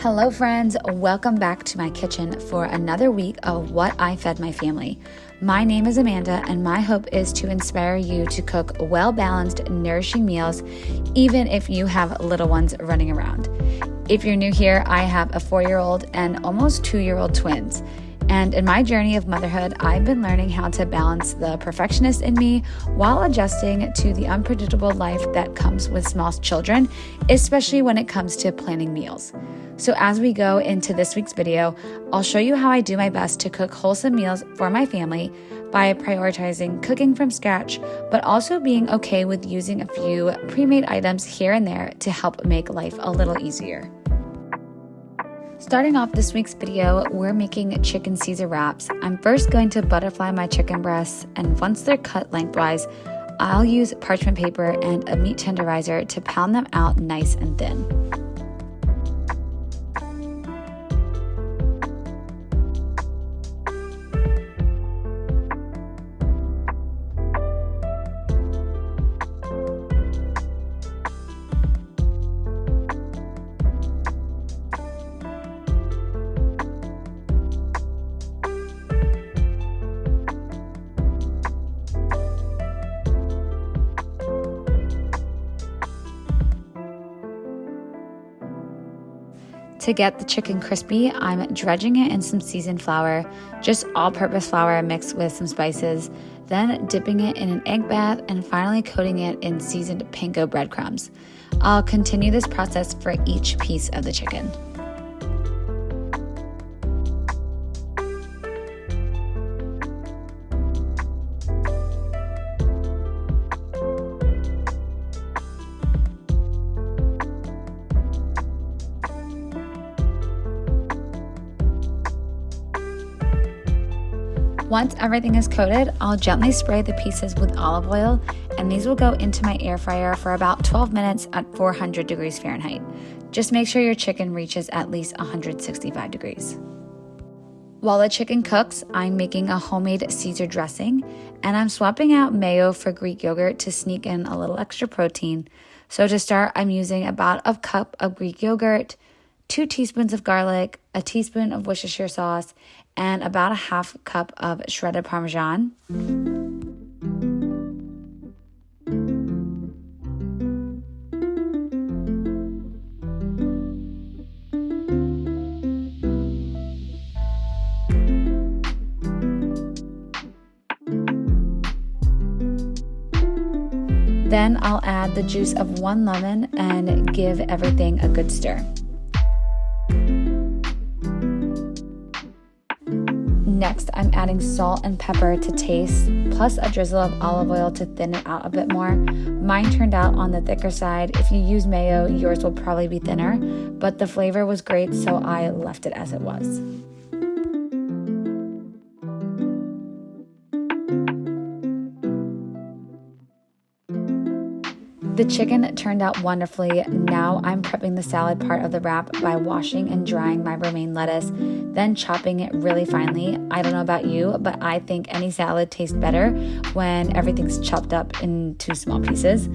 Hello friends, welcome back to my kitchen for another week of what I fed my family. My name is Amanda and my hope is to inspire you to cook well-balanced, nourishing meals even if you have little ones running around. If you're new here, I have a 4-year-old and almost 2-year-old twins. And in my journey of motherhood, I've been learning how to balance the perfectionist in me while adjusting to the unpredictable life that comes with small children, especially when it comes to planning meals. So as we go into this week's video, I'll show you how I do my best to cook wholesome meals for my family by prioritizing cooking from scratch, but also being okay with using a few pre-made items here and there to help make life a little easier. Starting off this week's video, we're making chicken Caesar wraps. I'm first going to butterfly my chicken breasts, and once they're cut lengthwise, I'll use parchment paper and a meat tenderizer to pound them out nice and thin. To get the chicken crispy, I'm dredging it in some seasoned flour, just all-purpose flour mixed with some spices, then dipping it in an egg bath and finally coating it in seasoned panko breadcrumbs. I'll continue this process for each piece of the chicken. Once everything is coated, I'll gently spray the pieces with olive oil, and these will go into my air fryer for about 12 minutes at 400 degrees Fahrenheit. Just make sure your chicken reaches at least 165 degrees. While the chicken cooks, I'm making a homemade Caesar dressing, and I'm swapping out mayo for Greek yogurt to sneak in a little extra protein. So to start, I'm using about a cup of Greek yogurt, 2 teaspoons of garlic, a teaspoon of Worcestershire sauce, and about a half cup of shredded Parmesan. Then I'll add the juice of 1 lemon and give everything a good stir. Next, I'm adding salt and pepper to taste, plus a drizzle of olive oil to thin it out a bit more. Mine turned out on the thicker side. If you use mayo, yours will probably be thinner, but the flavor was great, so I left it as it was. The chicken turned out wonderfully. Now I'm prepping the salad part of the wrap by washing and drying my romaine lettuce, then chopping it really finely. I don't know about you, but I think any salad tastes better when everything's chopped up into small pieces.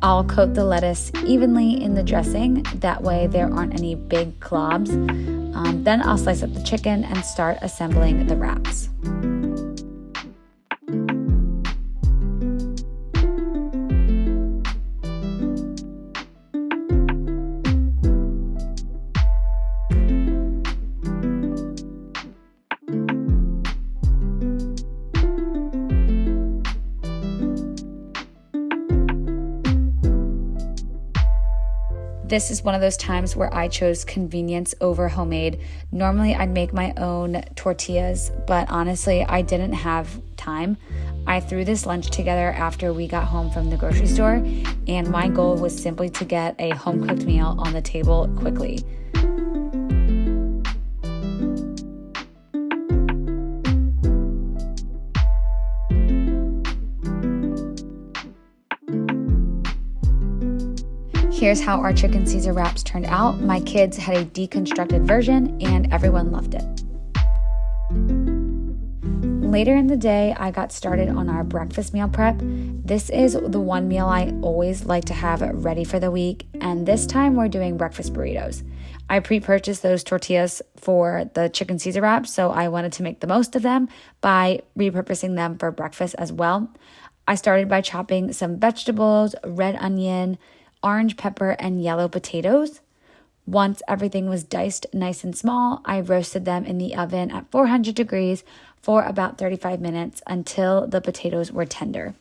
I'll coat the lettuce evenly in the dressing, that way there aren't any big globs. Then I'll slice up the chicken and start assembling the wraps. This is one of those times where I chose convenience over homemade. Normally I'd make my own tortillas, but honestly, I didn't have time. I threw this lunch together after we got home from the grocery store, and my goal was simply to get a home-cooked meal on the table quickly. Here's how our chicken Caesar wraps turned out. My kids had a deconstructed version and everyone loved it. Later in the day, I got started on our breakfast meal prep. This is the one meal I always like to have ready for the week, and this time we're doing breakfast burritos. I pre-purchased those tortillas for the chicken Caesar wraps, so I wanted to make the most of them by repurposing them for breakfast as well. I started by chopping some vegetables, red onion, orange pepper, and yellow potatoes. Once everything was diced nice and small, I roasted them in the oven at 400 degrees for about 35 minutes until the potatoes were tender.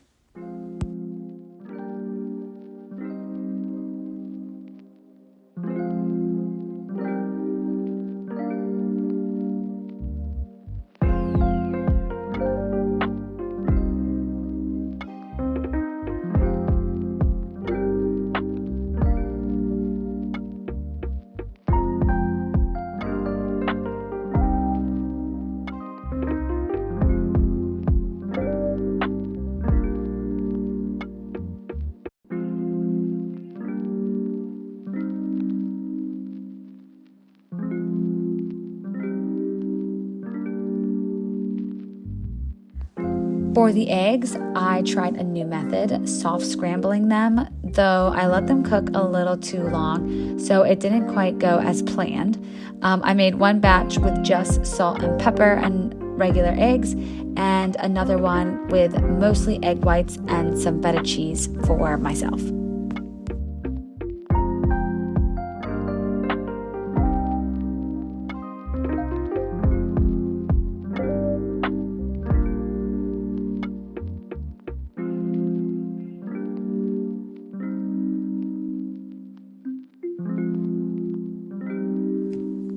For the eggs, I tried a new method, soft scrambling them, though I let them cook a little too long, so it didn't quite go as planned. I made one batch with just salt and pepper and regular eggs, and another one with mostly egg whites and some feta cheese for myself.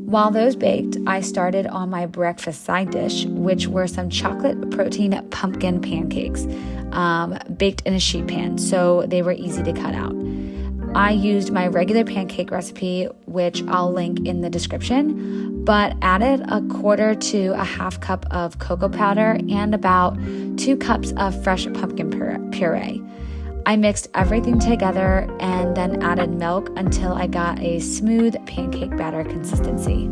While those baked, I started on my breakfast side dish, which were some chocolate protein pumpkin pancakes, baked in a sheet pan, so they were easy to cut out. I used my regular pancake recipe, which I'll link in the description, but added a quarter to a half cup of cocoa powder and about 2 cups of fresh pumpkin puree. I mixed everything together and then added milk until I got a smooth pancake batter consistency.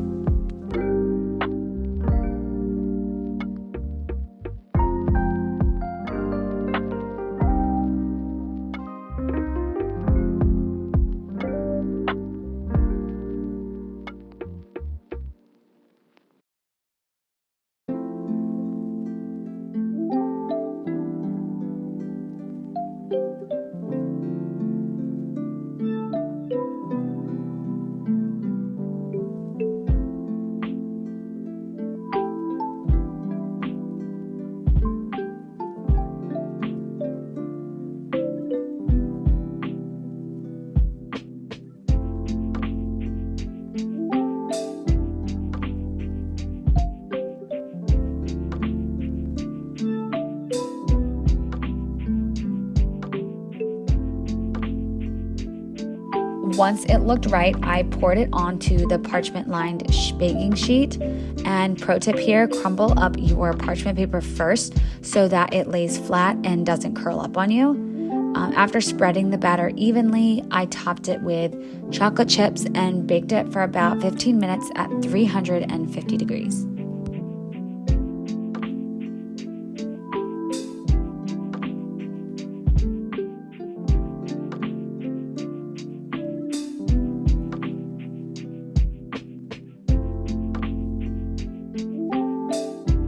Once it looked right, I poured it onto the parchment-lined baking sheet. And pro tip here, crumble up your parchment paper first so that it lays flat and doesn't curl up on you. After spreading the batter evenly, I topped it with chocolate chips and baked it for about 15 minutes at 350 degrees.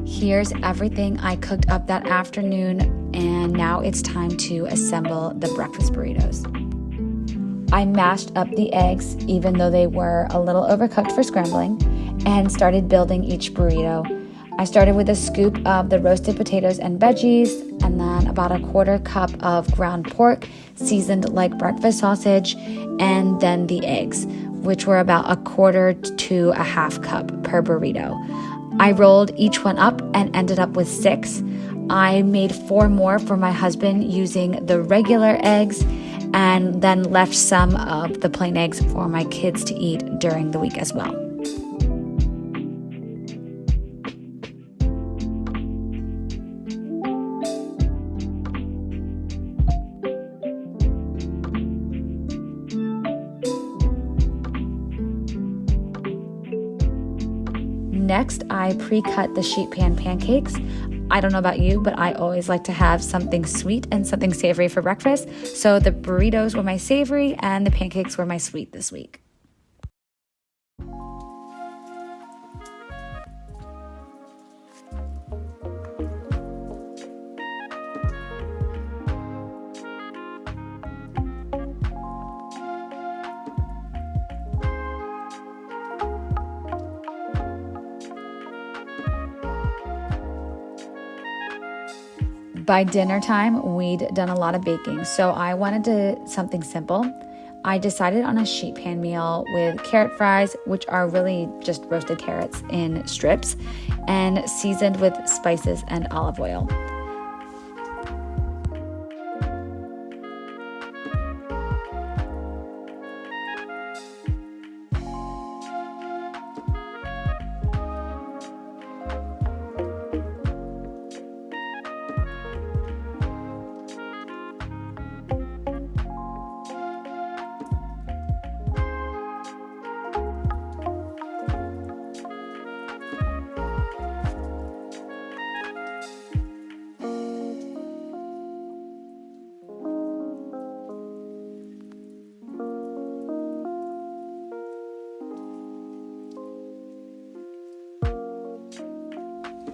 Here's everything I cooked up that afternoon, and now it's time to assemble the breakfast burritos. I mashed up the eggs, even though they were a little overcooked for scrambling, and started building each burrito. I started with a scoop of the roasted potatoes and veggies, and then about a quarter cup of ground pork, seasoned like breakfast sausage, and then the eggs, which were about a quarter to a half cup per burrito. I rolled each one up and ended up with 6. I made 4 more for my husband using the regular eggs, and then left some of the plain eggs for my kids to eat during the week as well. Next, I pre-cut the sheet pan pancakes. I don't know about you, but I always like to have something sweet and something savory for breakfast. So the burritos were my savory and the pancakes were my sweet this week. By dinner time, we'd done a lot of baking, so I wanted something simple. I decided on a sheet pan meal with carrot fries, which are really just roasted carrots in strips, and seasoned with spices and olive oil.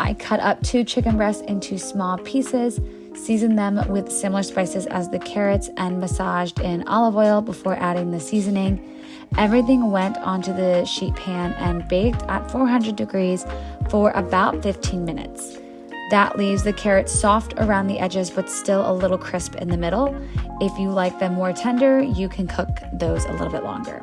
I cut up 2 chicken breasts into small pieces, seasoned them with similar spices as the carrots, and massaged in olive oil before adding the seasoning. Everything went onto the sheet pan and baked at 400 degrees for about 15 minutes. That leaves the carrots soft around the edges but still a little crisp in the middle. If you like them more tender, you can cook those a little bit longer.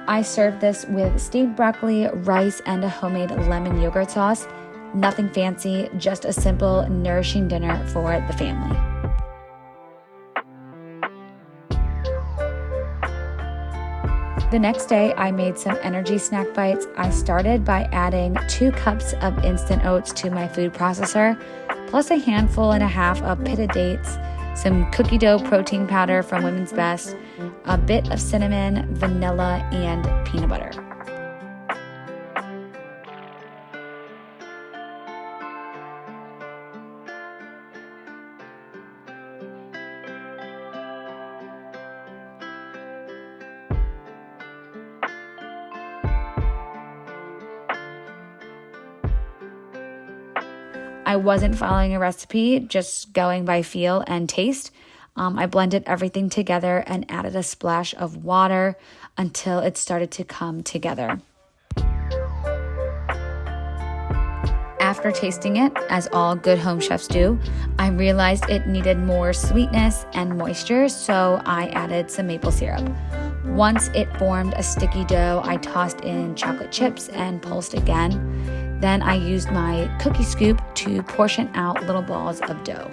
I served this with steamed broccoli, rice, and a homemade lemon yogurt sauce. Nothing fancy, just a simple, nourishing dinner for the family. The next day, I made some energy snack bites. I started by adding 2 cups of instant oats to my food processor, plus a handful and a half of pitted dates, some cookie dough protein powder from Women's Best, a bit of cinnamon, vanilla, and peanut butter. I wasn't following a recipe, just going by feel and taste. I blended everything together and added a splash of water until it started to come together. After tasting it, as all good home chefs do, I realized it needed more sweetness and moisture, so I added some maple syrup. Once it formed a sticky dough, I tossed in chocolate chips and pulsed again. Then I used my cookie scoop to portion out little balls of dough.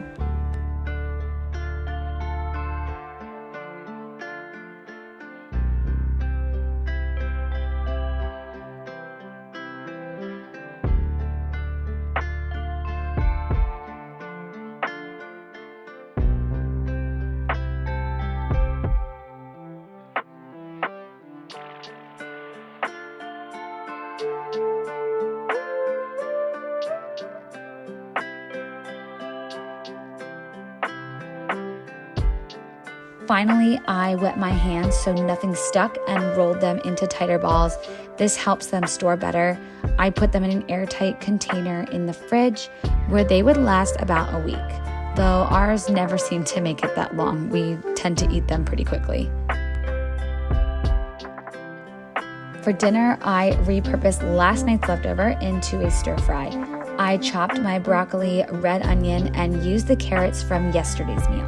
Finally, I wet my hands so nothing stuck and rolled them into tighter balls. This helps them store better. I put them in an airtight container in the fridge where they would last about a week, though ours never seem to make it that long. We tend to eat them pretty quickly. For dinner, I repurposed last night's leftover into a stir fry. I chopped my broccoli, red onion, and used the carrots from yesterday's meal.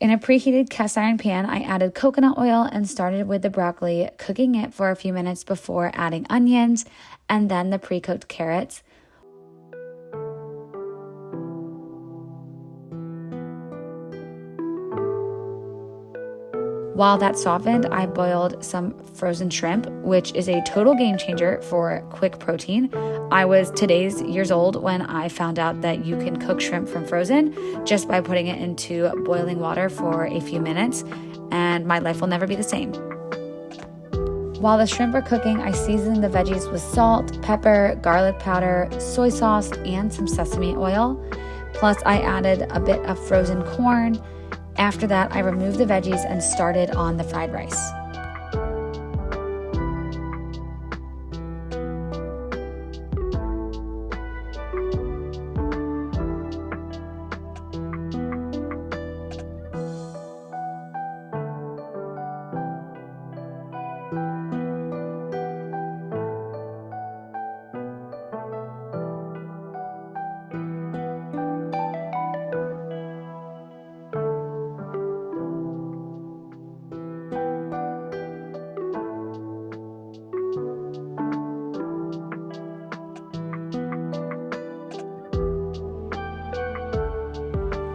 In a preheated cast iron pan, I added coconut oil and started with the broccoli, cooking it for a few minutes before adding onions and then the pre-cooked carrots. While that softened, I boiled some frozen shrimp, which is a total game changer for quick protein. I was today's years old when I found out that you can cook shrimp from frozen just by putting it into boiling water for a few minutes, and my life will never be the same. While the shrimp were cooking, I seasoned the veggies with salt, pepper, garlic powder, soy sauce, and some sesame oil. Plus, I added a bit of frozen corn. After that, I removed the veggies and started on the fried rice.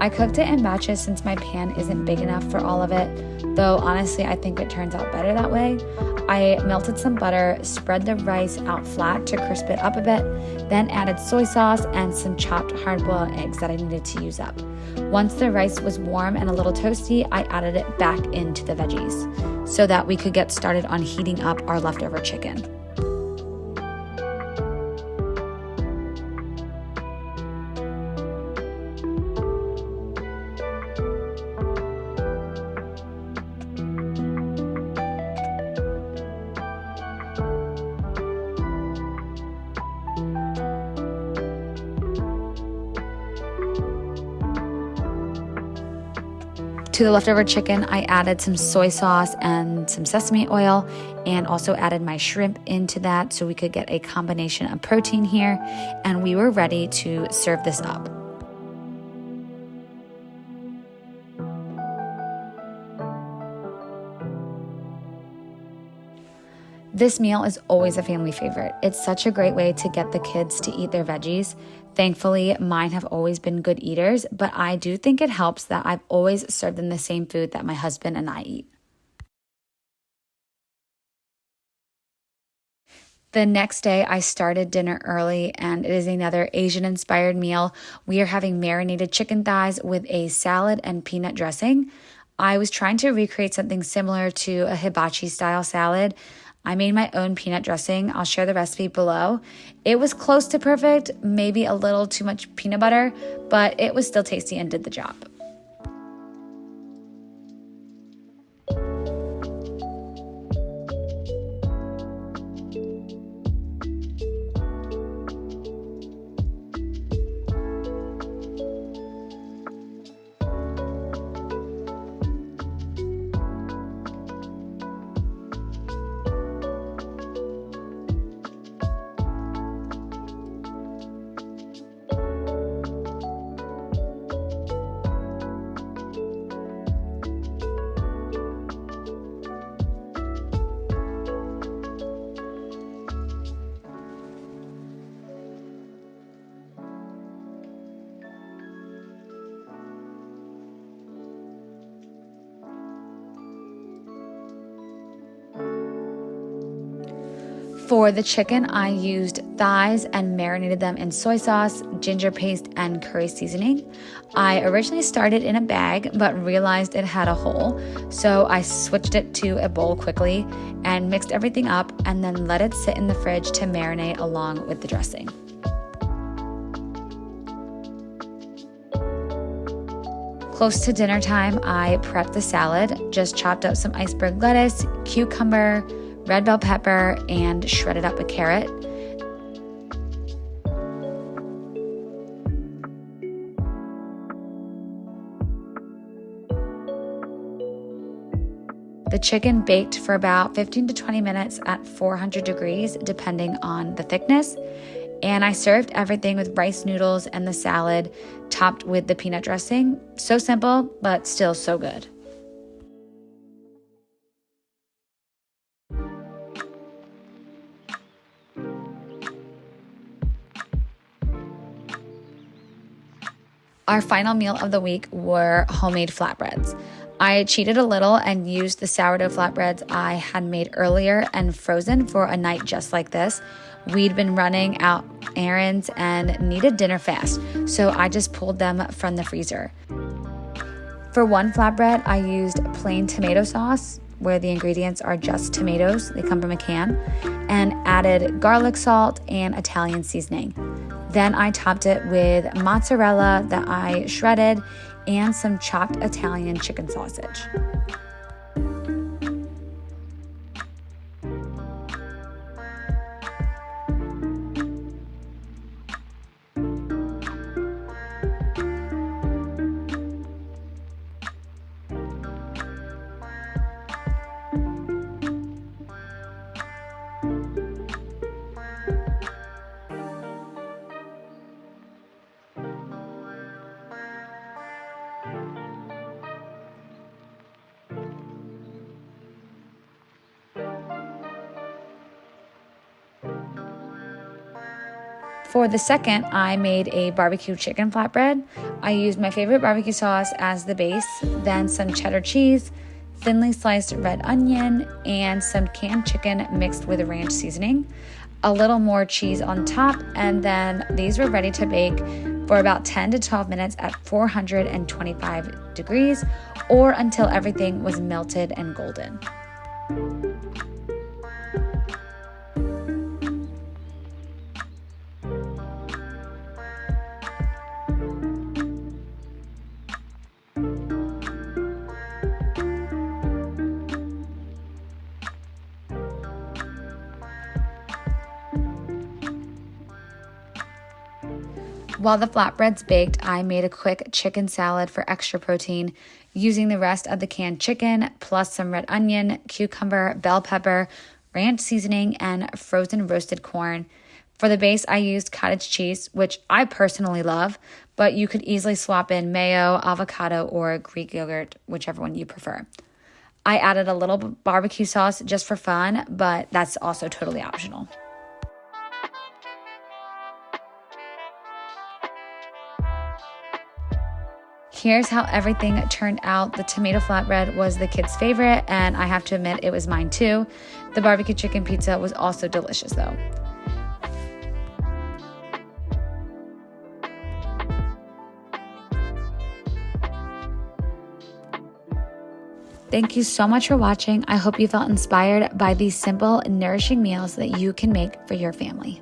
I cooked it in batches since my pan isn't big enough for all of it, though honestly I think it turns out better that way. I melted some butter, spread the rice out flat to crisp it up a bit, then added soy sauce and some chopped hard-boiled eggs that I needed to use up. Once the rice was warm and a little toasty, I added it back into the veggies so that we could get started on heating up our leftover chicken. To the leftover chicken, I added some soy sauce and some sesame oil, and also added my shrimp into that so we could get a combination of protein here, and we were ready to serve this up. This meal is always a family favorite. It's such a great way to get the kids to eat their veggies. Thankfully, mine have always been good eaters, but I do think it helps that I've always served them the same food that my husband and I eat. The next day, I started dinner early, and it is another Asian-inspired meal. We are having marinated chicken thighs with a salad and peanut dressing. I was trying to recreate something similar to a hibachi-style salad. I made my own peanut dressing. I'll share the recipe below. It was close to perfect, maybe a little too much peanut butter, but it was still tasty and did the job. For the chicken, I used thighs and marinated them in soy sauce, ginger paste, and curry seasoning. I originally started in a bag, but realized it had a hole, so I switched it to a bowl quickly and mixed everything up and then let it sit in the fridge to marinate along with the dressing. Close to dinner time, I prepped the salad, just chopped up some iceberg lettuce, cucumber, red bell pepper, and shredded up a carrot. The chicken baked for about 15 to 20 minutes at 400 degrees, depending on the thickness. And I served everything with rice noodles and the salad topped with the peanut dressing. So simple, but still so good. Our final meal of the week were homemade flatbreads. I cheated a little and used the sourdough flatbreads I had made earlier and frozen for a night just like this. We'd been running out errands and needed dinner fast, so I just pulled them from the freezer. For one flatbread, I used plain tomato sauce, where the ingredients are just tomatoes, they come from a can, and added garlic salt and Italian seasoning. Then I topped it with mozzarella that I shredded and some chopped Italian chicken sausage. For the second, I made a barbecue chicken flatbread. I used my favorite barbecue sauce as the base, then some cheddar cheese, thinly sliced red onion, and some canned chicken mixed with ranch seasoning, a little more cheese on top, and then these were ready to bake for about 10 to 12 minutes at 425 degrees or until everything was melted and golden. While the flatbreads baked, I made a quick chicken salad for extra protein using the rest of the canned chicken plus some red onion, cucumber, bell pepper, ranch seasoning, and frozen roasted corn. For the base, I used cottage cheese, which I personally love, but you could easily swap in mayo, avocado, or Greek yogurt, whichever one you prefer. I added a little barbecue sauce just for fun, but that's also totally optional. Here's how everything turned out. The tomato flatbread was the kids' favorite, and I have to admit it was mine too. The barbecue chicken pizza was also delicious though. Thank you so much for watching. I hope you felt inspired by these simple, nourishing meals that you can make for your family.